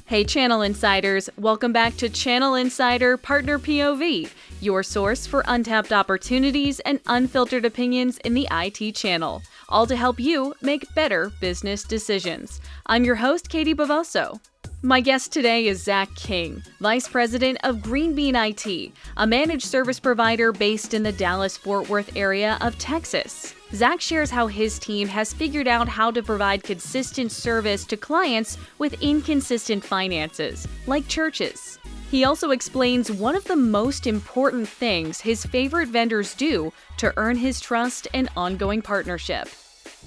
Hey Channel Insiders, welcome back to Channel Insider Partner POV, your source for untapped opportunities and unfiltered opinions in the IT channel, all to help you make better business decisions. I'm your host, Katie Bavoso. My guest today is Zac King, Vice President of GreenBean IT, a managed service provider based in the Dallas-Fort Worth area of Texas. Zac shares how his team has figured out how to provide consistent service to clients with inconsistent finances, like churches. He also explains one of the most important things his favorite vendors do to earn his trust and ongoing partnership.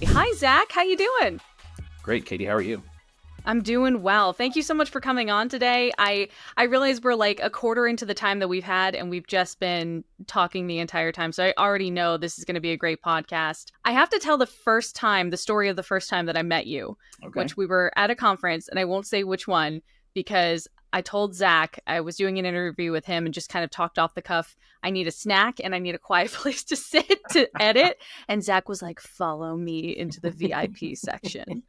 Hi, Zac. How you doing? Great, Katie. How are you? I'm doing well. Thank you so much for coming on today. I realize we're like a quarter into the time that we've had, and we've just been talking the entire time. So I already know this is going to be a great podcast. I have to tell the story of the first time that I met you, which we were at a conference, and I won't say which one because I told Zac I was doing an interview with him and just kind of talked off the cuff. I need a snack and I need a quiet place to sit to edit. And Zac was like, follow me into the VIP section.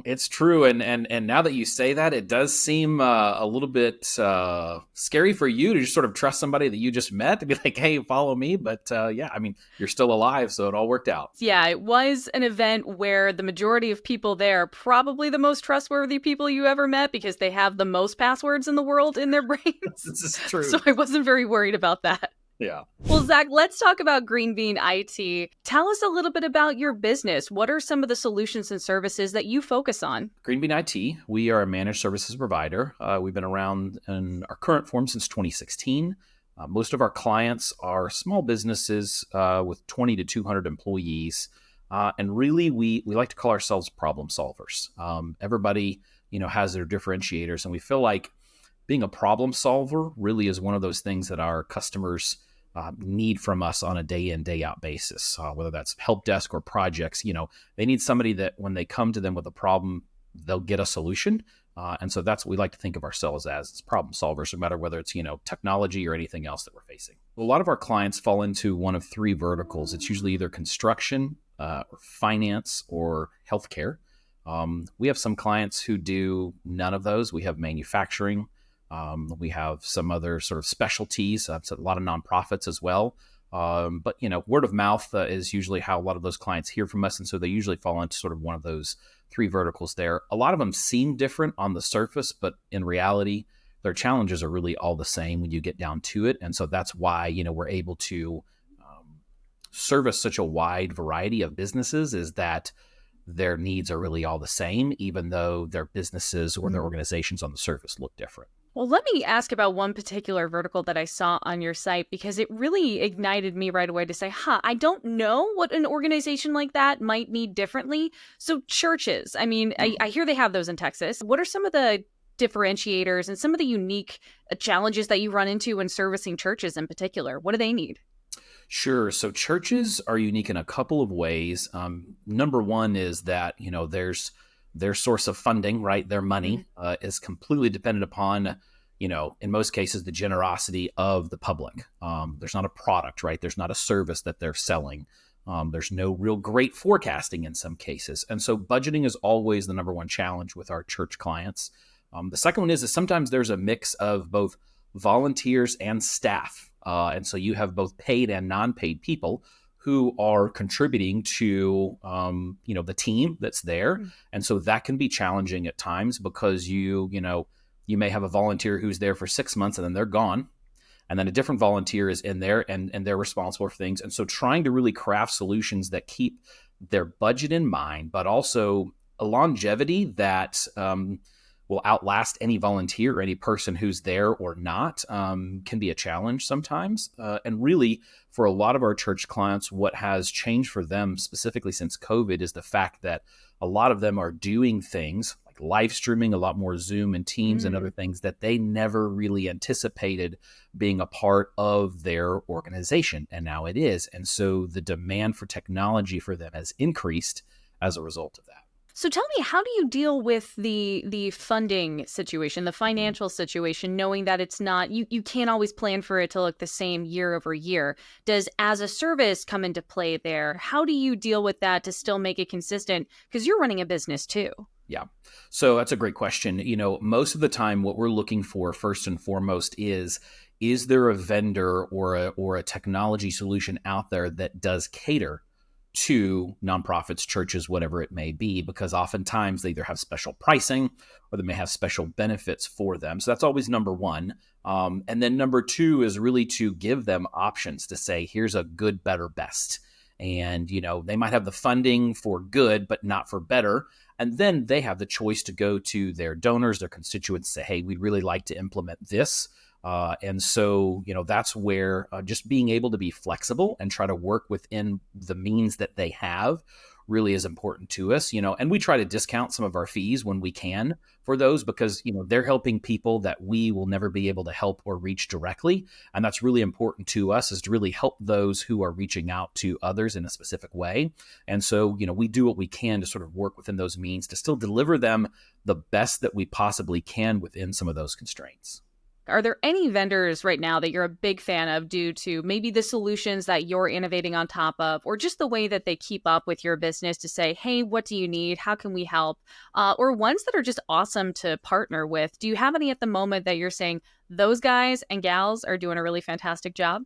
It's true. And now that you say that, it does seem a little bit scary for you to just sort of trust somebody that you just met to be like, hey, follow me. But yeah, I mean, you're still alive, so it all worked out. Yeah, it was an event where the majority of people there, probably the most trustworthy people you ever met because they have the most passwords in the world in their brains. This is true. So I wasn't very worried about that. Yeah. Well, Zac, let's talk about GreenBean IT. Tell us a little bit about your business. What are some of the solutions and services that you focus on? GreenBean IT, we are a managed services provider. We've been around in our current form since 2016. Most of our clients are small businesses with 20 to 200 employees. And really, we like to call ourselves problem solvers. Everybody, has their differentiators, and we feel like being a problem solver really is one of those things that our customers need from us on a day in, day out basis, whether that's help desk or projects. They need somebody that when they come to them with a problem, they'll get a solution. And so that's what we like to think of ourselves as problem solvers, no matter whether it's, technology or anything else that we're facing. A lot of our clients fall into one of three verticals. It's usually either construction, or finance, or healthcare. We have some clients who do none of those. We have manufacturing. We have some other sort of specialties, a lot of nonprofits as well. But, word of mouth is usually how a lot of those clients hear from us. And so they usually fall into sort of one of those three verticals there. A lot of them seem different on the surface, but in reality, their challenges are really all the same when you get down to it. And so that's why, we're able to service such a wide variety of businesses, is that their needs are really all the same, even though their businesses or their organizations on the surface look different. Well, let me ask about one particular vertical that I saw on your site, because it really ignited me right away to say, I don't know what an organization like that might need differently. So churches, I mean, I hear they have those in Texas. What are some of the differentiators and some of the unique challenges that you run into when servicing churches in particular? What do they need? Sure. So churches are unique in a couple of ways. Number one is that, their source of funding, right? Their money is completely dependent upon, in most cases, the generosity of the public. There's not a product, right? There's not a service that they're selling. There's no real great forecasting in some cases. And so budgeting is always the number one challenge with our church clients. The second one is sometimes there's a mix of both volunteers and staff. And so you have both paid and non-paid people who are contributing to, the team that's there. And so that can be challenging at times because you may have a volunteer who's there for 6 months and then they're gone. And then a different volunteer is in there and they're responsible for things. And so trying to really craft solutions that keep their budget in mind, but also a longevity that will outlast any volunteer or any person who's there or not, can be a challenge sometimes. And really, for a lot of our church clients, what has changed for them specifically since COVID is the fact that a lot of them are doing things like live streaming, a lot more Zoom and Teams and other things that they never really anticipated being a part of their organization. And now it is. And so the demand for technology for them has increased as a result of that. So tell me, how do you deal with the funding situation, the financial situation, knowing that it's not, you can't always plan for it to look the same year over year? Does as a service come into play there? How do you deal with that to still make it consistent? Because you're running a business too. Yeah. So that's a great question. Most of the time, what we're looking for first and foremost is there a vendor or a technology solution out there that does cater to nonprofits, churches, whatever it may be, because oftentimes they either have special pricing or they may have special benefits for them. So that's always number one. And then number two is really to give them options to say, here's a good, better, best. And, they might have the funding for good, but not for better. And then they have the choice to go to their donors, their constituents, say, hey, we'd really like to implement this. And so, that's where just being able to be flexible and try to work within the means that they have really is important to us, and we try to discount some of our fees when we can for those because, they're helping people that we will never be able to help or reach directly. And that's really important to us, is to really help those who are reaching out to others in a specific way. And so, we do what we can to sort of work within those means to still deliver them the best that we possibly can within some of those constraints. Are there any vendors right now that you're a big fan of due to maybe the solutions that you're innovating on top of, or just the way that they keep up with your business to say, hey, what do you need? How can we help? Or ones that are just awesome to partner with? Do you have any at the moment that you're saying those guys and gals are doing a really fantastic job?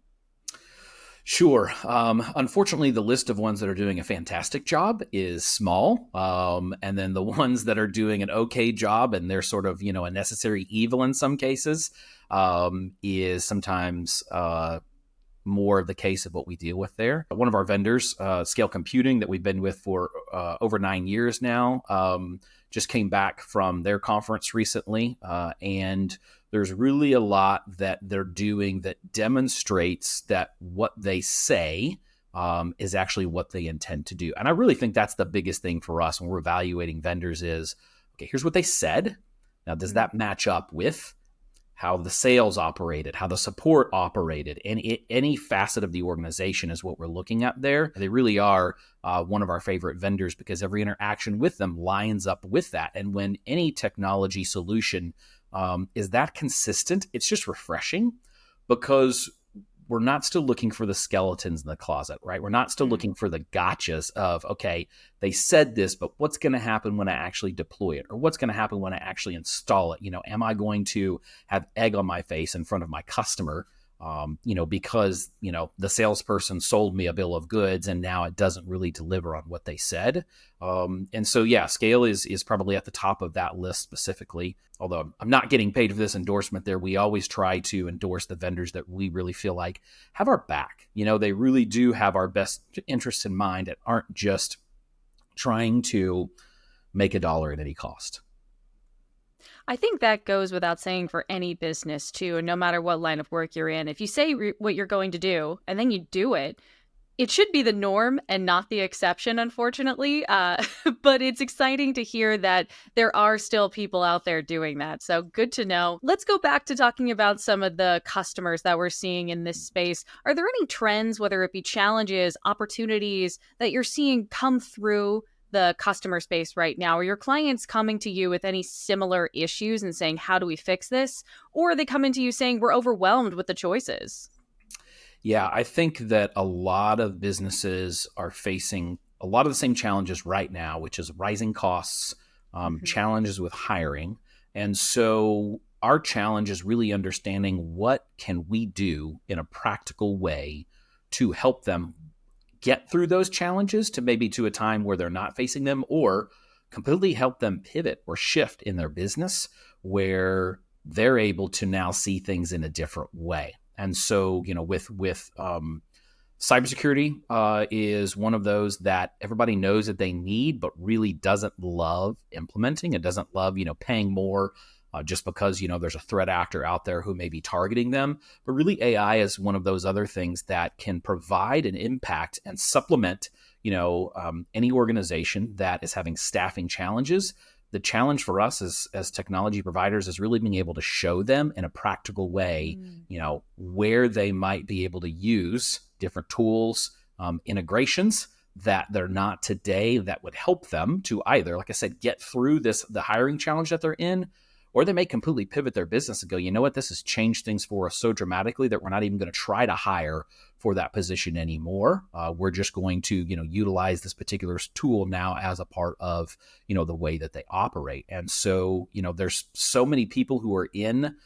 Sure. Unfortunately, the list of ones that are doing a fantastic job is small. And then the ones that are doing an okay job and they're sort of, a necessary evil in some cases, is sometimes more of the case of what we deal with there. One of our vendors, Scale Computing, that we've been with for over 9 years now, just came back from their conference recently. And there's really a lot that they're doing that demonstrates that what they say is actually what they intend to do. And I really think that's the biggest thing for us when we're evaluating vendors is, okay, here's what they said. Now, does that match up with how the sales operated, how the support operated, and any facet of the organization is what we're looking at there. They really are one of our favorite vendors because every interaction with them lines up with that. And when any technology solution is that consistent, it's just refreshing because we're not still looking for the skeletons in the closet, right? We're not still looking for the gotchas of, okay, they said this, but what's going to happen when I actually deploy it? Or what's going to happen when I actually install it? Am I going to have egg on my face in front of my customer, because, the salesperson sold me a bill of goods and now it doesn't really deliver on what they said. And so, yeah, Scale is probably at the top of that list specifically. Although I'm not getting paid for this endorsement there, we always try to endorse the vendors that we really feel like have our back. They really do have our best interests in mind and aren't just trying to make a dollar at any cost. I think that goes without saying for any business too, and no matter what line of work you're in. If you say what you're going to do and then you do it, it should be the norm and not the exception, unfortunately. But it's exciting to hear that there are still people out there doing that. So good to know. Let's go back to talking about some of the customers that we're seeing in this space. Are there any trends, whether it be challenges, opportunities that you're seeing come through the customer space right now? Are your clients coming to you with any similar issues and saying, how do we fix this? Or are they coming to you saying, we're overwhelmed with the choices? Yeah, I think that a lot of businesses are facing a lot of the same challenges right now, which is rising costs, challenges with hiring. And so our challenge is really understanding what can we do in a practical way to help them get through those challenges to maybe to a time where they're not facing them, or completely help them pivot or shift in their business where they're able to now see things in a different way. And so, with cybersecurity is one of those that everybody knows that they need, but really doesn't love implementing. It doesn't love, paying more just because, there's a threat actor out there who may be targeting them. But really, AI is one of those other things that can provide an impact and supplement, any organization that is having staffing challenges. The challenge for us as technology providers is really being able to show them in a practical way, where they might be able to use different tools, integrations that they're not today that would help them to either, like I said, get through the hiring challenge that they're in, or they may completely pivot their business and go, you know what, this has changed things for us so dramatically that we're not even going to try to hire for that position anymore. We're just going to, utilize this particular tool now as a part of, the way that they operate. And so, there's so many people who are in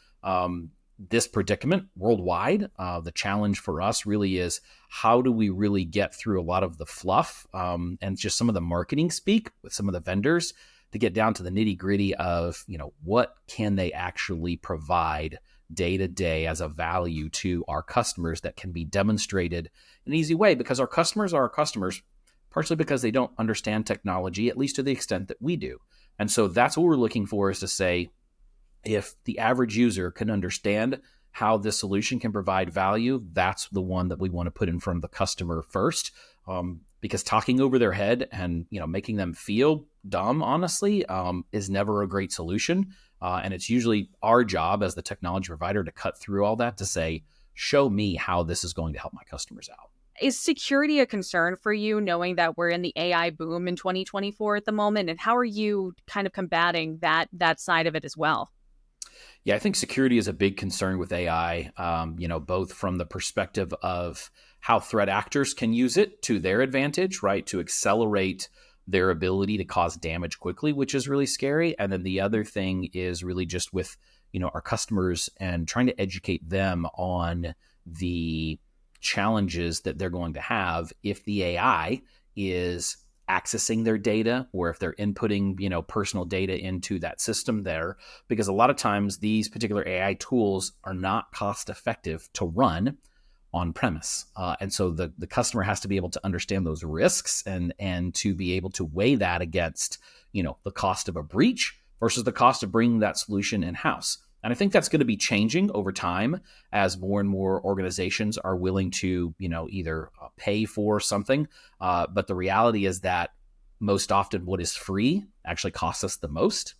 this predicament worldwide. The challenge for us really is, how do we really get through a lot of the fluff and just some of the marketing speak with some of the vendors to get down to the nitty gritty of, what can they actually provide day to day as a value to our customers that can be demonstrated in an easy way, because our customers are our customers, partially because they don't understand technology, at least to the extent that we do. And so that's what we're looking for, is to say, if the average user can understand how this solution can provide value, that's the one that we want to put in front of the customer first. Because talking over their head and making them feel dumb, honestly, is never a great solution. And it's usually our job as the technology provider to cut through all that to say, show me how this is going to help my customers out. Is security a concern for you, knowing that we're in the AI boom in 2024 at the moment? And how are you kind of combating that side of it as well? Yeah, I think security is a big concern with AI, both from the perspective of how threat actors can use it to their advantage, right, to accelerate their ability to cause damage quickly, which is really scary. And then the other thing is really just with, our customers and trying to educate them on the challenges that they're going to have if the AI is accessing their data, or if they're inputting, personal data into that system there, because a lot of times these particular AI tools are not cost effective to run on premise. And so the customer has to be able to understand those risks and to be able to weigh that against, the cost of a breach versus the cost of bringing that solution in-house. And I think that's going to be changing over time as more and more organizations are willing to, either pay for something. But the reality is that most often what is free actually costs us the most,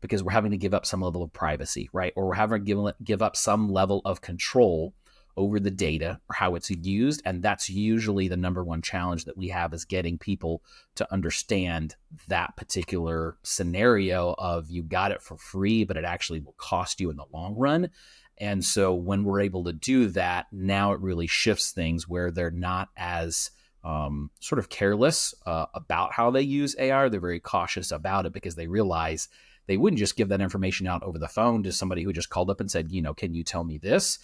because we're having to give up some level of privacy, right? Or we're having to give up some level of control over the data or how it's used. And that's usually the number one challenge that we have, is getting people to understand that particular scenario of, you got it for free, but it actually will cost you in the long run. And so when we're able to do that, now it really shifts things where they're not as sort of careless about how they use AI. They're very cautious about it, because they realize they wouldn't just give that information out over the phone to somebody who just called up and said, can you tell me this?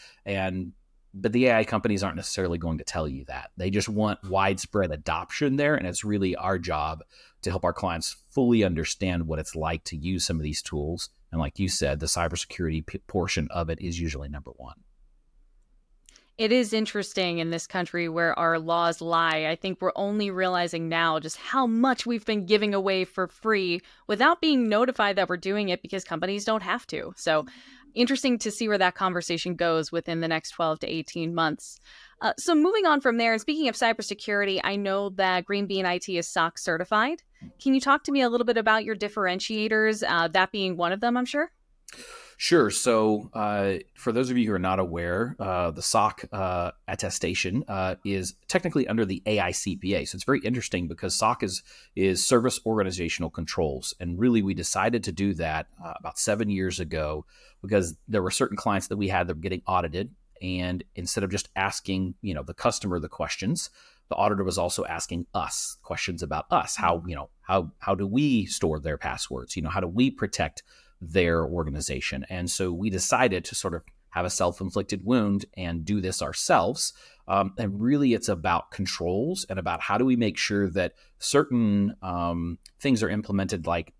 But the AI companies aren't necessarily going to tell you that. They just want widespread adoption there. And it's really our job to help our clients fully understand what it's like to use some of these tools. And like you said, the cybersecurity portion of it is usually number one. It is interesting in this country where our laws lie. I think we're only realizing now just how much we've been giving away for free without being notified that we're doing it, because companies don't have to. So interesting to see where that conversation goes within the next 12 to 18 months. So moving on from there, and speaking of cybersecurity, I know that GreenBean IT is SOC certified. Can you talk to me a little bit about your differentiators, that being one of them, I'm sure? Sure. So, for those of you who are not aware, the SOC attestation is technically under the AICPA. So it's very interesting, because SOC is Service Organizational Controls, and really we decided to do that about 7 years ago, because there were certain clients that we had that were getting audited, and instead of just asking the customer the questions, the auditor was also asking us questions about us. How do we store their passwords? How do we protect their organization? And so we decided to sort of have a self-inflicted wound and do this ourselves. And really it's about controls and about how do we make sure that certain things are implemented, like,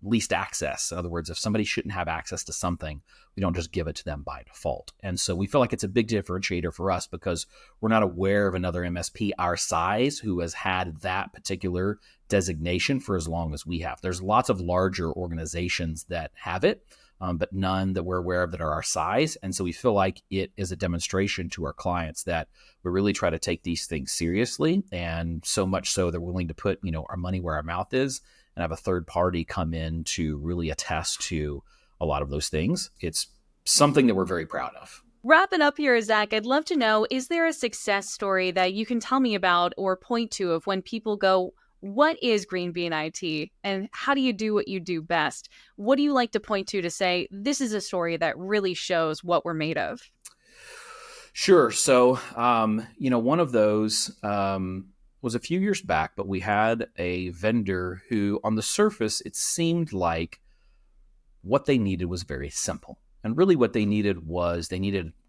least access. In other words, if somebody shouldn't have access to something, we don't just give it to them by default. And so we feel like it's a big differentiator for us, because we're not aware of another MSP our size who has had that particular designation for as long as we have. There's lots of larger organizations that have it, but none that we're aware of that are our size. And so we feel like it is a demonstration to our clients that we really try to take these things seriously, and so much so they're willing to put our money where our mouth is and have a third party come in to really attest to a lot of those things. It's something that we're very proud of. Wrapping up here, Zac, I'd love to know, is there a success story that you can tell me about or point to of when people go, what is GreenBean IT and how do you do what you do best? What do you like to point to say, this is a story that really shows what we're made of? Sure. So, one of those was a few years back, but we had a vendor who, on the surface, it seemed like what they needed was very simple. And really, what they needed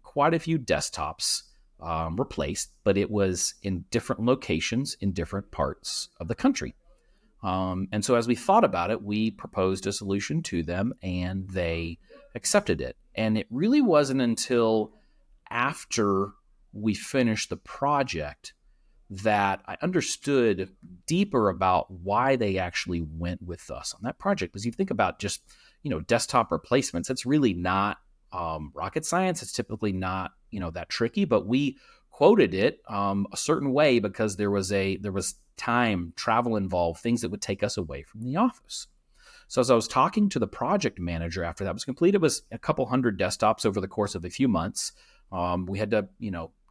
quite a few desktops replaced, but it was in different locations in different parts of the country. And so, as we thought about it, we proposed a solution to them, and they accepted it. And it really wasn't until after we finished the project that I understood deeper about why they actually went with us on that project. Because you think about just, desktop replacements, it's really not rocket science. It's typically not, that tricky, but we quoted it a certain way because there was time, travel involved, things that would take us away from the office. So as I was talking to the project manager after that was complete, it was a couple hundred desktops over the course of a few months. We had to,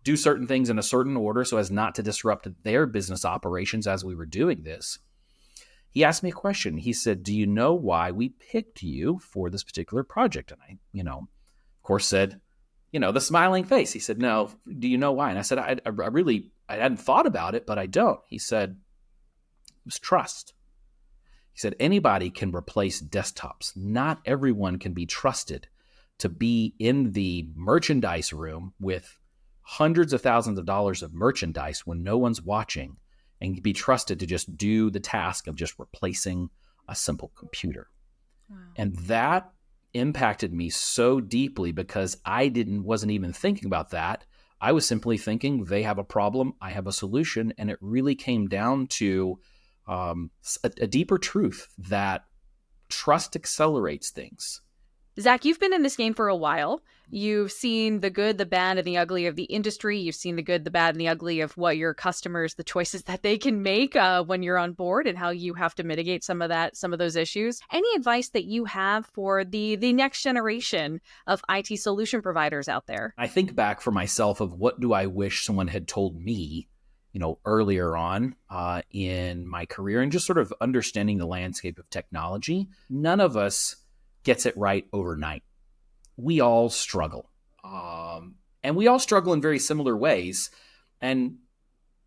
do certain things in a certain order so as not to disrupt their business operations as we were doing this. He asked me a question. He said, "Do you know why we picked you for this particular project?" And I, of course said, the smiling face. He said, "No, do you know why?" And I said, I hadn't thought about it, but I don't. He said, "It was trust." He said, "Anybody can replace desktops. Not everyone can be trusted to be in the merchandise room with hundreds of thousands of dollars of merchandise when no one's watching and be trusted to just do the task of just replacing a simple computer." Wow. And that impacted me so deeply because I wasn't even thinking about that. I was simply thinking they have a problem, I have a solution. And it really came down to a deeper truth that trust accelerates things. Zac, you've been in this game for a while. You've seen the good, the bad, and the ugly of the industry. You've seen the good, the bad, and the ugly of what your customers, the choices that they can make when you're on board and how you have to mitigate some of those issues. Any advice that you have for the next generation of IT solution providers out there? I think back for myself of what do I wish someone had told me, earlier on in my career and just sort of understanding the landscape of technology. None of us gets it right overnight. We all struggle. And we all struggle in very similar ways. And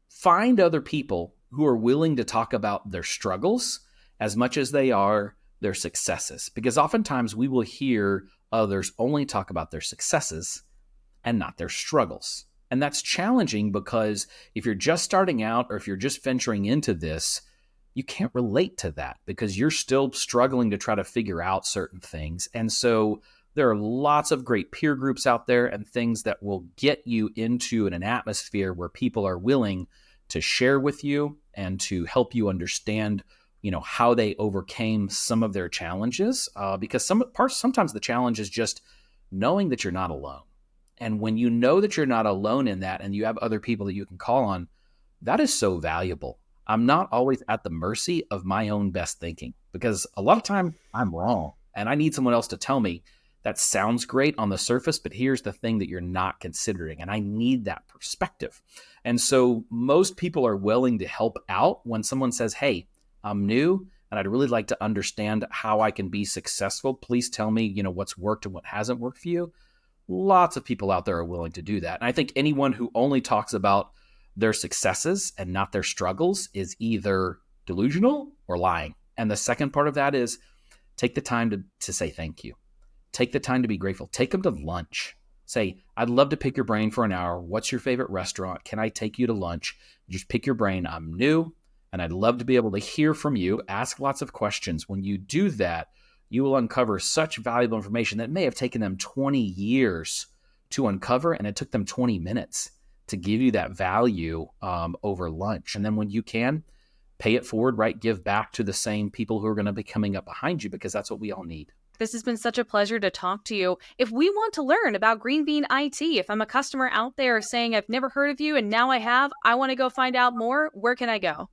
find other people who are willing to talk about their struggles as much as they are their successes. Because oftentimes we will hear others only talk about their successes and not their struggles. And that's challenging because if you're just starting out or if you're just venturing into this, you can't relate to that because you're still struggling to try to figure out certain things. And so there are lots of great peer groups out there and things that will get you into an atmosphere where people are willing to share with you and to help you understand, how they overcame some of their challenges. Because sometimes the challenge is just knowing that you're not alone. And when you know that you're not alone in that and you have other people that you can call on, that is so valuable. I'm not always at the mercy of my own best thinking because a lot of time I'm wrong and I need someone else to tell me that sounds great on the surface, but here's the thing that you're not considering. And I need that perspective. And so most people are willing to help out when someone says, "Hey, I'm new and I'd really like to understand how I can be successful. Please tell me, what's worked and what hasn't worked for you." Lots of people out there are willing to do that. And I think anyone who only talks about their successes and not their struggles is either delusional or lying. And the second part of that is take the time to say thank you. Take the time to be grateful. Take them to lunch. Say, "I'd love to pick your brain for an hour. What's your favorite restaurant? Can I take you to lunch?" Just pick your brain. I'm new and I'd love to be able to hear from you. Ask lots of questions. When you do that, you will uncover such valuable information that may have taken them 20 years to uncover, and it took them 20 minutes to give you that value over lunch. And then when you can, pay it forward, right? Give back to the same people who are going to be coming up behind you because that's what we all need. This has been such a pleasure to talk to you. If we want to learn about GreenBean IT, if I'm a customer out there saying, "I've never heard of you and now I have, I want to go find out more," where can I go?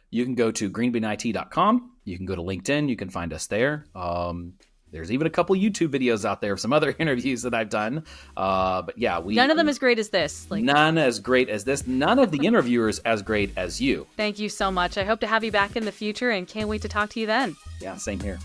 You can go to greenbeanit.com. You can go to LinkedIn. You can find us there. There's even a couple YouTube videos out there of some other interviews that I've done. But yeah, none of them as great as this. None as great as this. None of the interviewers as great as you. Thank you so much. I hope to have you back in the future and can't wait to talk to you then. Yeah, same here.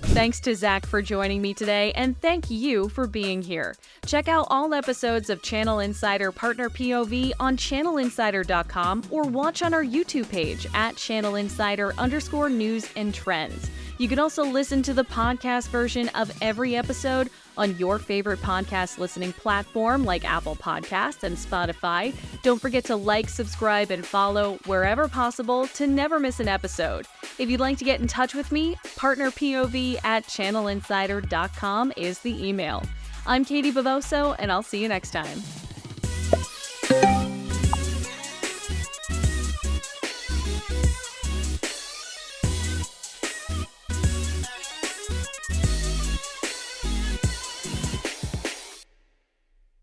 Thanks to Zac for joining me today, and thank you for being here. Check out all episodes of Channel Insider Partner POV on channelinsider.com or watch on our YouTube page at channelinsider_news and trends. You can also listen to the podcast version of every episode on your favorite podcast listening platform like Apple Podcasts and Spotify. Don't forget to like, subscribe, and follow wherever possible to never miss an episode. If you'd like to get in touch with me, partnerpov@channelinsider.com is the email. I'm Katie Bavoso, and I'll see you next time.